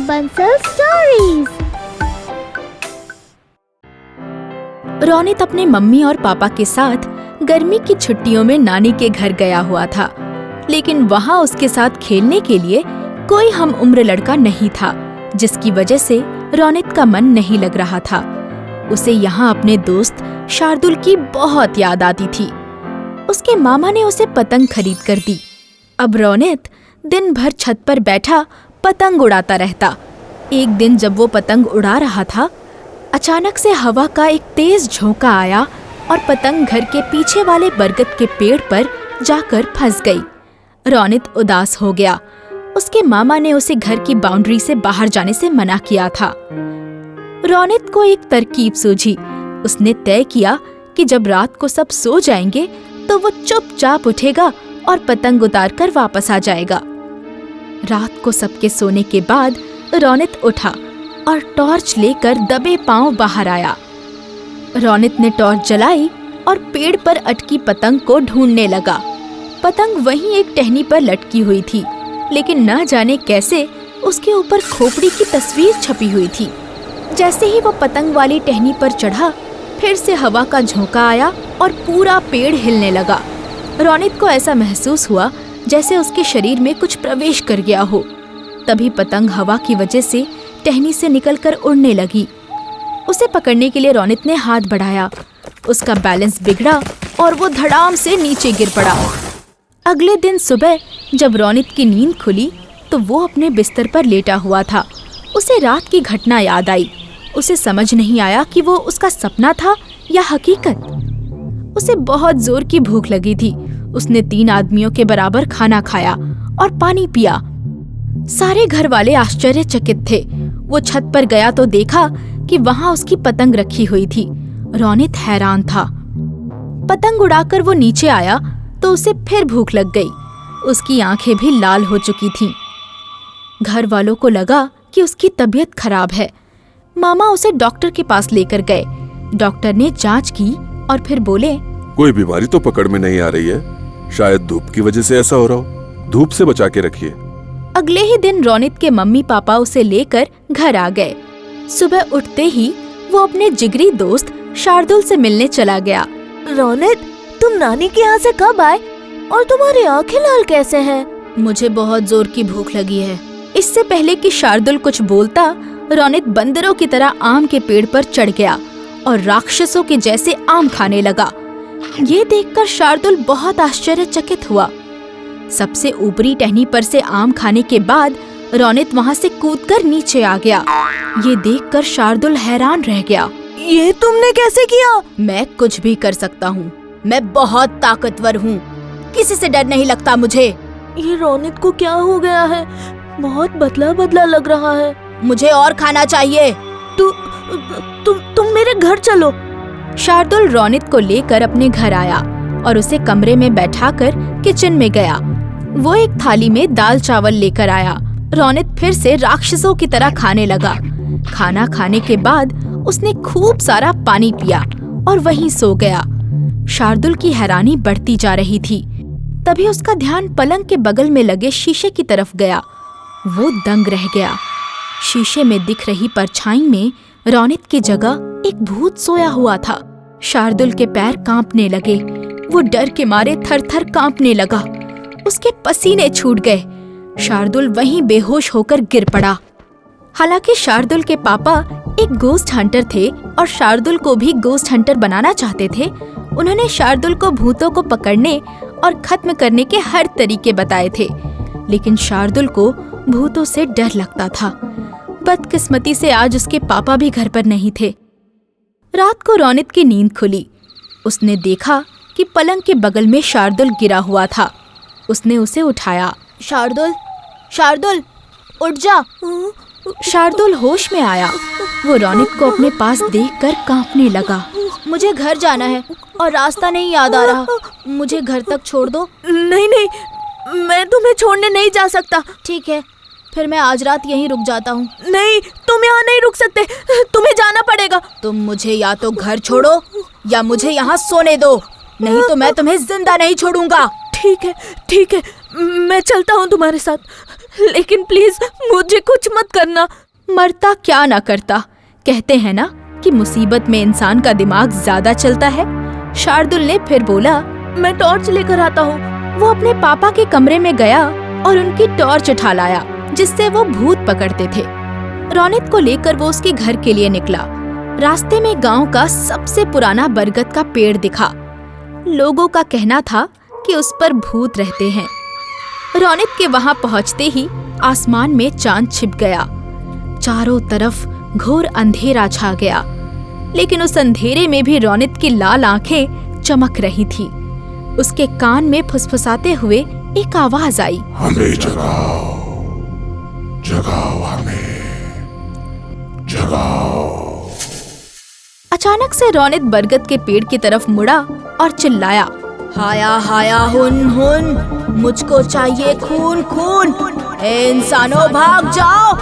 Bansal stories. Ronit अपने mummy और पापा के साथ गर्मी की छुट्टियों में नानी के घर गया हुआ था, लेकिन वहाँ उसके साथ खेलने के लिए कोई हम उम्र लड़का नहीं था, जिसकी वजह से रोनित का मन नहीं लग रहा था। उसे यहाँ अपने दोस्त शार्दुल की बहुत याद आती थी। उसके मामा ने उसे पतंग खरीद कर दी। अब रोनित दिन भर छत पर बैठा पतंग उड़ाता रहता। एक दिन जब वो पतंग उड़ा रहा था, अचानक से हवा का एक तेज झोंका आया और पतंग घर के पीछे वाले बरगद के पेड़ पर जाकर फंस गई। रोनित उदास हो गया। उसके मामा ने उसे घर की बाउंड्री से बाहर जाने से मना किया था। रोनित को एक तरकीब सूझी। उसने तय किया कि जब रात को सब सो जाएंगे तो वो चुपचाप उठेगा और पतंग उतार कर वापस आ जाएगा। रात को सबके सोने के बाद रोनित उठा और टॉर्च लेकर दबे पांव बाहर आया। रोनित ने टॉर्च जलाई और पेड़ पर अटकी पतंग को ढूंढने लगा। पतंग वहीं एक टहनी पर लटकी हुई थी, लेकिन न जाने कैसे उसके ऊपर खोपड़ी की तस्वीर छपी हुई थी। जैसे ही वो पतंग वाली टहनी पर चढ़ा, फिर से हवा का झोंका आया और पूरा पेड़ हिलने लगा। रोनित को ऐसा महसूस हुआ जैसे उसके शरीर में कुछ प्रवेश कर गया हो। तभी पतंग हवा की वजह से टहनी से निकलकर उड़ने लगी। उसे पकड़ने के लिए रोनित ने हाथ बढ़ाया। उसका बैलेंस बिगड़ा और वो धड़ाम से नीचे गिर पड़ा। अगले दिन सुबह जब रोनित की नींद खुली तो वो अपने बिस्तर पर लेटा हुआ था। उसे रात की घटना याद आई। उसे समझ नहीं आया कि वो उसका सपना था या हकीकत। उसे बहुत जोर की भूख लगी थी। उसने 3 आदमियों के बराबर खाना खाया और पानी पिया। सारे घर वाले आश्चर्यचकित थे। वो छत पर गया तो देखा कि वहाँ उसकी पतंग रखी हुई थी। रोनित हैरान था। पतंग उड़ाकर वो नीचे आया तो उसे फिर भूख लग गई। उसकी आंखें भी लाल हो चुकी थीं। घर वालों को लगा कि उसकी तबीयत खराब है। मामा उसे डॉक्टर के पास लेकर गए। डॉक्टर ने जांच की और फिर बोले, कोई बीमारी तो पकड़ में नहीं आ रही है, शायद धूप की वजह से ऐसा हो रहा हो। धूप से बचा के रखिए। अगले ही दिन रोनित के मम्मी पापा उसे लेकर घर आ गए। सुबह उठते ही वो अपने जिगरी दोस्त शार्दुल से मिलने चला गया। रोनित, तुम नानी के यहाँ से कब आए और तुम्हारी आंखें लाल कैसे हैं? मुझे बहुत जोर की भूख लगी है। इससे पहले कि शार्दुल कुछ बोलता, रोनित बंदरों की तरह आम के पेड़ पर चढ़ गया और राक्षसों के जैसे आम खाने लगा। ये देखकर शार्दुल बहुत आश्चर्यचकित हुआ। सबसे ऊपरी टहनी पर से आम खाने के बाद रोनित वहाँ से कूदकर नीचे आ गया। ये देखकर शार्दुल हैरान रह गया। ये तुमने कैसे किया? मैं कुछ भी कर सकता हूँ। मैं बहुत ताकतवर हूँ। किसी से डर नहीं लगता मुझे। ये रोनित को क्या हो गया है? बहुत बदला बदला लग रहा है। मुझे और खाना चाहिए। तुम मेरे घर चलो। शार्दुल रोनित को लेकर अपने घर आया और उसे कमरे में बैठाकर किचन में गया। वो एक थाली में दाल चावल लेकर आया। रोनित फिर से राक्षसों की तरह खाने लगा। खाना खाने के बाद उसने खूब सारा पानी पिया और वहीं सो गया। शार्दुल की हैरानी बढ़ती जा रही थी। तभी उसका ध्यान पलंग के बगल में लगे शीशे की तरफ गया। वो दंग रह गया। शीशे में दिख रही परछाई में रोनित की जगह एक भूत सोया हुआ था। शार्दुल के पैर कांपने लगे। वो डर के मारे थर-थर कांपने लगा। उसके पसीने छूट गए। शार्दुल वहीं बेहोश होकर गिर पड़ा। हालांकि शार्दुल के पापा एक गोस्ट हंटर थे और शार्दुल को भी गोस्ट हंटर बनाना चाहते थे। उन्होंने शार्दुल को भूतों को पकड़ने और खत्म करने के हर तरीके बताए थे, लेकिन शार्दुल को भूतों से डर लगता था। बदकिस्मती से आज उसके पापा भी घर पर नहीं थे। रात को रोनित की नींद खुली। उसने देखा कि पलंग के बगल में शार्दुल गिरा हुआ था। उसने उसे उठाया। शार्दुल, शार्दुल, उठ जा। शार्दुल होश में आया। वो रोनित को अपने पास देखकर कांपने लगा। मुझे घर जाना है और रास्ता नहीं याद आ रहा। मुझे घर तक छोड़ दो। नहीं, मैं तुम्हें छोड़ने नहीं जा सकता। ठीक है, फिर मैं आज रात यहीं रुक जाता हूँ। नहीं, तुम यहाँ नहीं रुक सकते। तुम्हें जाना पड़ेगा। तुम मुझे या तो घर छोड़ो या मुझे यहाँ सोने दो, नहीं तो मैं तुम्हें जिंदा नहीं छोड़ूंगा। ठीक है, मैं चलता हूँ तुम्हारे साथ। लेकिन प्लीज मुझे कुछ मत करना। मरता क्या ना करता, कहते हैं ना कि मुसीबत में इंसान का दिमाग ज्यादा चलता है। शार्दुल ने फिर बोला, मैं टॉर्च लेकर आता हूँ। वो अपने पापा के कमरे में गया और उनकी टॉर्च उठा लाया जिससे वो भूत पकड़ते थे। रौनित को लेकर वो उसके घर के लिए निकला। रास्ते में गांव का सबसे पुराना बरगद का पेड़ दिखा। लोगों का कहना था कि उस पर भूत रहते हैं। रौनित के वहां पहुंचते ही आसमान में चांद छिप गया। चारों तरफ घोर अंधेरा छा गया, लेकिन उस अंधेरे में भी रौनित की लाल आंखें चमक रही थी। उसके कान में फुसफुसाते हुए एक आवाज आई, हमें जगाओ, जगाओ हमें, जगाओ। अचानक से रौनित बरगद के पेड़ की तरफ मुड़ा और चिल्लाया, हाया हाया हुन हुन, मुझको चाहिए खून खून। ए इंसानों भाग जाओ,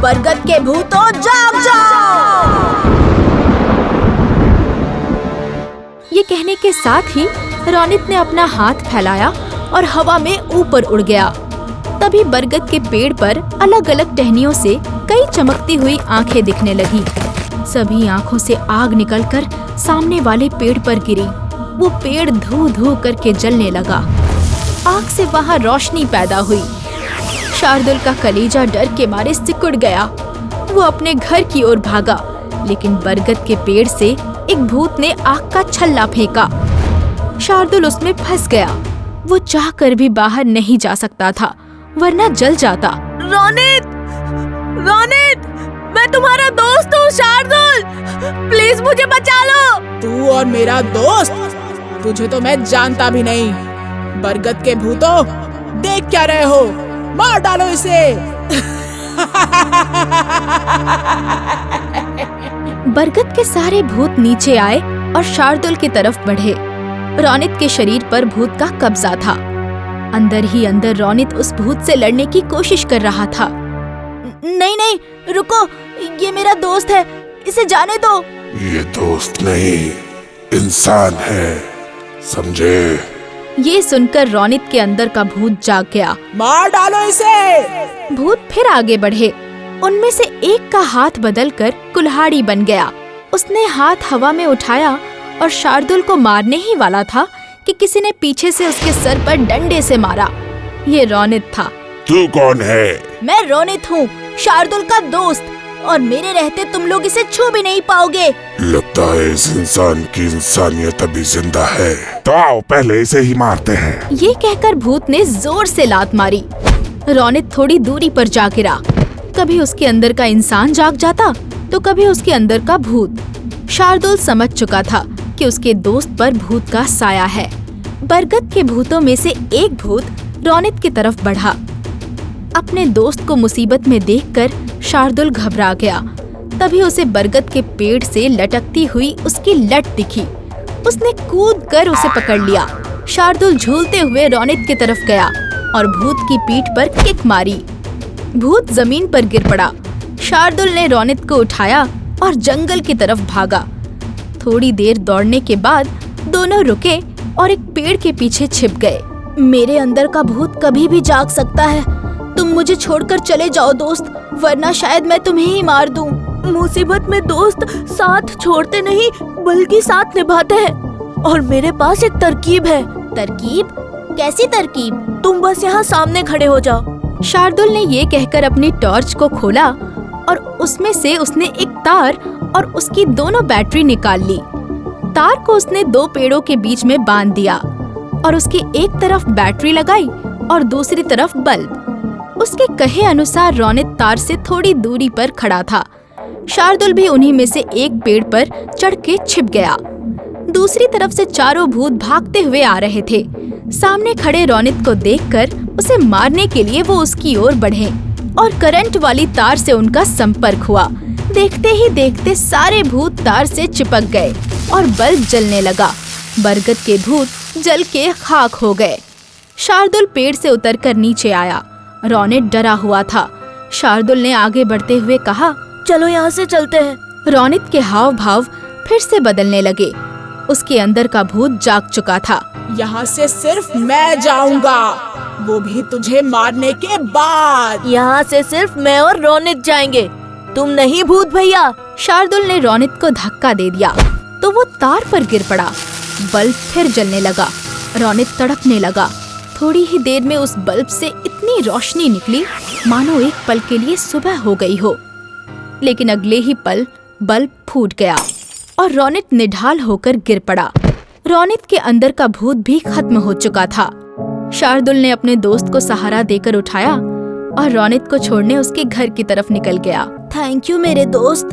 बरगद के भूतों जाग जाओ। ये कहने के साथ ही रौनित ने अपना हाथ फैलाया और हवा में ऊपर उड़ गया। तभी बरगद के पेड़ पर अलग अलग टहनियों से कई चमकती हुई आंखें दिखने लगी। सभी आंखों से आग निकलकर सामने वाले पेड़ पर गिरी। वो पेड़ धू धू करके जलने लगा। आग से वहां रोशनी पैदा हुई। शार्दुल का कलेजा डर के मारे सिकुड़ गया। वो अपने घर की ओर भागा, लेकिन बरगद के पेड़ से एक भूत ने आग का छल्ला फेंका। शार्दुल उसमें फंस गया। वो चाहकर भी बाहर नहीं जा सकता था, वरना जल जाता। रौनित, रौनित, मैं तुम्हारा दोस्त हूँ शार्दुल, प्लीज मुझे बचा लो। तू और मेरा दोस्त? तुझे तो मैं जानता भी नहीं। बरगद के भूतों, देख क्या रहे हो? मार डालो इसे। बरगद के सारे भूत नीचे आए और शार्दुल की तरफ बढ़े। रौनित के शरीर पर भूत का कब्जा था। अंदर ही अंदर रौनित उस भूत से लड़ने की कोशिश कर रहा था। नहीं नहीं, रुको, ये मेरा दोस्त है, इसे जाने दो। ये दोस्त नहीं, इंसान है, समझे? ये सुनकर रौनित के अंदर का भूत जाग गया। मार डालो इसे। भूत फिर आगे बढ़े। उनमें से एक का हाथ बदलकर कुल्हाड़ी बन गया। उसने हाथ हवा में उठाया और शार्दुल को मारने ही वाला था कि किसी ने पीछे से उसके सर पर डंडे से मारा। ये रौनित था। तू कौन है? मैं रौनित हूँ, शार्दुल का दोस्त, और मेरे रहते तुम लोग इसे छू भी नहीं पाओगे। लगता है इस इंसान की इंसानियत अभी जिंदा है, तो आओ पहले इसे ही मारते हैं। ये कहकर भूत ने जोर से लात मारी। रौनित थोड़ी दूरी पर जा गिरा। कभी उसके अंदर का इंसान जाग जाता तो कभी उसके अंदर का भूत। शार्दुल समझ चुका था कि उसके दोस्त पर भूत का साया है। बरगद के भूतों में से एक भूत रौनित की तरफ बढ़ा। अपने दोस्त को मुसीबत में देखकर शार्दुल घबरा गया। तभी उसे बरगद के पेड़ से लटकती हुई उसकी लट दिखी। उसने कूद कर उसे पकड़ लिया। शार्दुल झूलते हुए रौनित की तरफ गया और भूत की पीठ पर किक मारी। भूत जमीन पर गिर पड़ा। शार्दुल ने रौनित को उठाया और जंगल की तरफ भागा। थोड़ी देर दौड़ने के बाद दोनों रुके और एक पेड़ के पीछे छिप गए। मेरे अंदर का भूत कभी भी जाग सकता है। तुम मुझे छोड़कर चले जाओ दोस्त, वरना शायद मैं तुम्हें ही मार दूं। मुसीबत में दोस्त साथ छोड़ते नहीं बल्कि साथ निभाते हैं, और मेरे पास एक तरकीब है। तरकीब? कैसी तरकीब? तुम बस यहाँ सामने खड़े हो जाओ। शार्दुल ने ये कहकर अपनी टॉर्च को खोला और उसमें से उसने एक तार और उसकी दोनों बैटरी निकाल ली। तार को उसने दो पेड़ों के बीच में बांध दिया और उसकी एक तरफ बैटरी लगाई और दूसरी तरफ बल्ब। उसके कहे अनुसार रौनित तार से थोड़ी दूरी पर खड़ा था। शार्दुल भी उन्हीं में से एक पेड़ पर चढ़ के छिप गया। दूसरी तरफ से चारों भूत भागते हुए आ रहे थे। सामने खड़े रौनित को देखकर उसे मारने के लिए वो उसकी ओर बढ़े और करंट वाली तार से उनका संपर्क हुआ। देखते ही देखते सारे भूत तार से चिपक गए और बल्ब जलने लगा। बरगद के भूत जल के खाक हो गए। शार्दुल पेड़ से उतरकर नीचे आया। रौनित डरा हुआ था। शार्दुल ने आगे बढ़ते हुए कहा, चलो यहाँ से चलते हैं। रौनित के हाव भाव फिर से बदलने लगे। उसके अंदर का भूत जाग चुका था। यहाँ से सिर्फ मैं जाऊंगा। वो भी तुझे मारने के बाद। यहाँ से सिर्फ मैं और रोनित जाएंगे, तुम नहीं भूत भैया। शार्दुल ने रोनित को धक्का दे दिया तो वो तार पर गिर पड़ा। बल्ब फिर जलने लगा। रोनित तड़पने लगा। थोड़ी ही देर में उस बल्ब से इतनी रोशनी निकली मानो एक पल के लिए सुबह हो गई हो। लेकिन अगले ही पल बल्ब फूट गया और रोनित निढाल होकर गिर पड़ा। रोनित के अंदर का भूत भी खत्म हो चुका था। शार्दुल ने अपने दोस्त को सहारा देकर उठाया और रोनित को छोड़ने उसके घर की तरफ निकल गया। थैंक यू मेरे दोस्त,